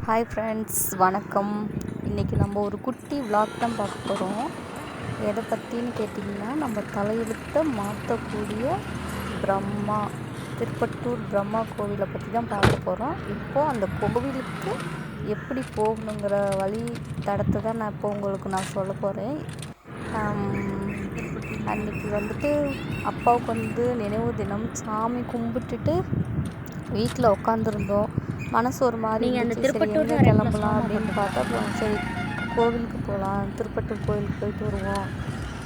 Hi friends, வணக்கம். இன்றைக்கி நம்ம ஒரு குட்டி விளாக் தான் பார்க்க போகிறோம். எதை பற்றின்னு கேட்டிங்கன்னா, நம்ம தலையெழுத்தை மாற்றக்கூடிய பிரம்மா திருப்பட்டூர் பிரம்மா கோவிலை பற்றி தான் பார்க்க போகிறோம். இப்போது அந்த கோவிலுக்கு எப்படி போகணுங்கிற வழி தடத்தை தான் உங்களுக்கு நான் சொல்ல போகிறேன். அன்றைக்கி வந்துட்டு அப்பாவுக்கு நினைவு தினம். சாமி கும்பிட்டுட்டு வீட்டில் உட்காந்துருந்தோம். மனசு ஒரு மாதிரி இருந்துச்சு. சரி, எங்கே கிளம்பலாம் அப்படின்னு பார்த்தா, அப்புறம் சரி கோவிலுக்கு போகலாம், திருப்பட்டூர் கோவிலுக்கு போயிட்டு வருவோம்.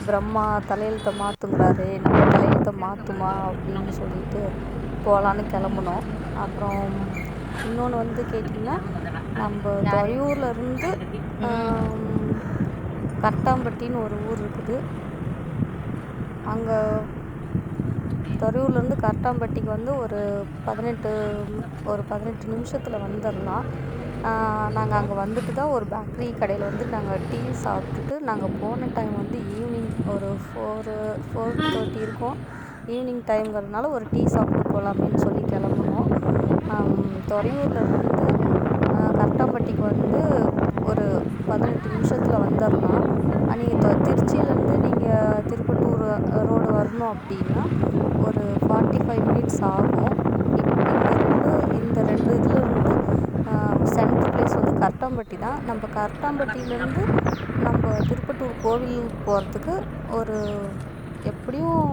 பிரம்மா தலையெழுத்தை மாற்றுங்கிறாரு, நம்ம தலையெழுத்தை மாற்றுமா அப்படின்னு சொல்லிட்டு போகலான்னு கிளம்புனோம். அப்புறம் இன்னொன்று கேட்டிங்கன்னா, நம்ம துறையூர்லேருந்து கட்டாம்பட்டின்னு ஒரு ஊர் இருக்குது. அங்கே துறையூர்லேருந்து கட்டாம்பட்டிக்கு ஒரு 18 நிமிஷத்தில் வந்துடலாம். நாங்கள் அங்கே வந்துட்டு தான் ஒரு பேக்கரி கடையில் நாங்கள் டீ சாப்பிட்டுட்டு, நாங்கள் போன டைம் ஈவினிங் ஒரு 4:30 இருக்கும். ஈவினிங் டைம்ங்கிறதுனால ஒரு டீ சாப்பிட்டு போகலாமேன்னு சொல்லி கிளம்புனோம். துறையூர்லேருந்து கட்டாம்பட்டிக்கு ஒரு 18 நிமிஷத்தில் வந்துடலாம். நீங்கள் திருச்சியிலேருந்து நீங்கள் திருப்பட்டூர் ரோடு வரணும் அப்படின்னா ஒரு 45 மினிட்ஸ் ஆகும். இந்த ரெண்டு இதில் சென்ட்ரு பிளேஸ் கரட்டாம்பட்டி தான். நம்ம கரட்டாம்பட்டியிலேருந்து நம்ம திருப்பட்டூர் கோவில் போகிறதுக்கு எப்படியும்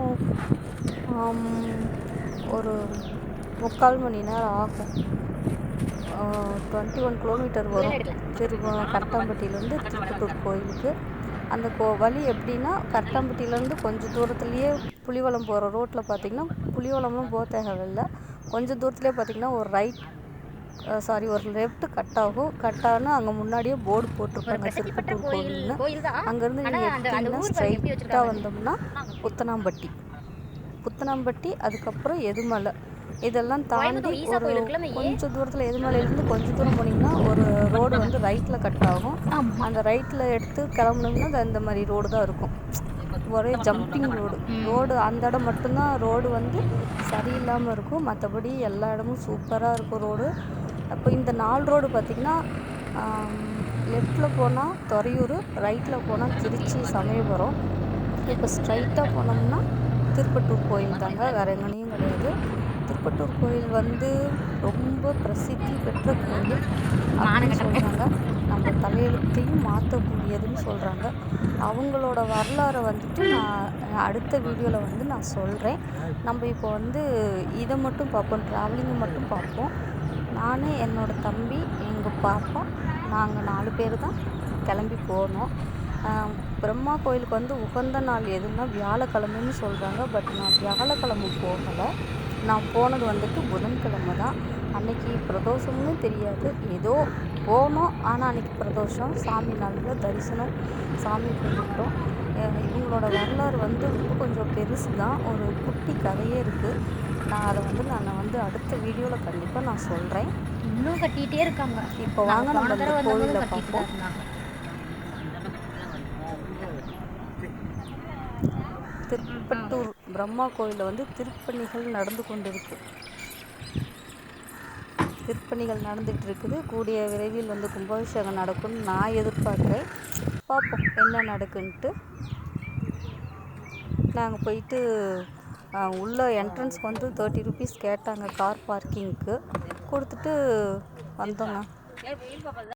ஒரு 3/4 மணி நேரம் ஆகும். 21 கிலோமீட்டர் வரும் கரட்டாம்பட்டியிலேருந்து திருப்பட்டூர் கோயிலுக்கு. அந்த வழி எப்படின்னா, கரட்டாம்பட்டியிலேருந்து கொஞ்சம் தூரத்துலேயே புலிவலம் போகிற ரோட்டில் பார்த்திங்கன்னா, புலிவலம்லாம் போக தேவையில்லை. கொஞ்சம் தூரத்துலேயே பார்த்திங்கன்னா ஒரு லெஃப்ட் கட் ஆகும். கட்டானா அங்கே முன்னாடியே போர்டு போட்டிருப்பாங்க திருப்பட்டூர் கோவில்னு. அங்கேருந்து நீங்கள் எடுத்திங்கன்னா ஸ்ட்ரைட்டாக வந்தோம்னா புத்தனாம்பட்டி, அதுக்கப்புறம் எதுமலை. இதெல்லாம் தாண்டி கொஞ்சம் தூரத்தில் எதுமலையிலேருந்து கொஞ்சம் தூரம் போனீங்கன்னா ஒரு ரோடு ரைட்டில் கட் ஆகும். அந்த ரைட்டில் எடுத்து கிளம்புனோம்னா இந்த மாதிரி ரோடு தான் இருக்கும். ஒரே ஜம்பிங் ரோடு அந்த இடம் மட்டும்தான் ரோடு சரியில்லாமல் இருக்கும். மற்றபடி எல்லா இடமும் சூப்பராக இருக்கும் ரோடு. அப்போ இந்த 4 ரோடு பார்த்திங்கன்னா, லெஃப்டில் போனால் துறையூர், ரைட்டில் போனால் திருச்சி சமயபுரம். இப்போ ஸ்ட்ரைட்டாக போனோம்னா திருப்பட்டூர் கோயில் தாங்க, வேறு எங்கேயும் கிடையாது. திருப்பட்டூர் கோயில் ரொம்ப பிரசித்தி பெற்ற கோயில் அப்படின்னு சொல்கிறாங்க. நம்ம தலையெழுத்தையும் மாற்றக்கூடியதுன்னு சொல்கிறாங்க. அவங்களோட வரலாறை நான் அடுத்த வீடியோவில் நான் சொல்கிறேன். நம்ம இப்போ இதை மட்டும் பார்ப்போம், ட்ராவலிங்கை மட்டும் பார்ப்போம். நான், என்னோடய தம்பி, எங்கள் பாப்பா, நாங்கள் 4 பேர் தான் கிளம்பி போனோம். பிரம்மா கோயிலுக்கு உகந்த நாள் எதுன்னா வியாழக்கிழமைன்னு சொல்கிறாங்க. பட் நான் வியாழக்கிழமை போகலை. நான் போனது புதன்கிழமை தான். அன்னைக்கு பிரதோஷம்னு தெரியாது, ஏதோ போனோம். ஆனால் அன்றைக்கி பிரதோஷம். சாமி நல்ல தரிசனம், சாமி கும்பிட்டோம். இவங்களோட வரலாறு ரொம்ப கொஞ்சம் பெருசு தான். ஒரு குட்டி கதையே இருக்குது. நான் அதை நான் அடுத்த வீடியோவில் கண்டிப்பாக நான் சொல்கிறேன். இன்னும் கட்டிகிட்டே இருக்காங்க. இப்போ வாங்க நம்ம அந்த கோவிலை பார்ப்போம். திருப்பட்டூர் பிரம்மா கோயிலில் திருப்பணிகள் நடந்து கொண்டிருக்கு. திருப்பணிகள் நடந்துகிட்டு இருக்குது. கூடிய விரைவில் கும்பாபிஷேகம் நடக்கும்னு நான் எதிர்பார்க்குறேன். பார்ப்போம் என்ன நடக்குன்ட்டு. நாங்கள் போயிட்டு உள்ள என்ட்ரன்ஸ்க்கு 30 ருபீஸ் கேட்டாங்க கார் பார்க்கிங்க்கு. கொடுத்துட்டு வந்தோங்க.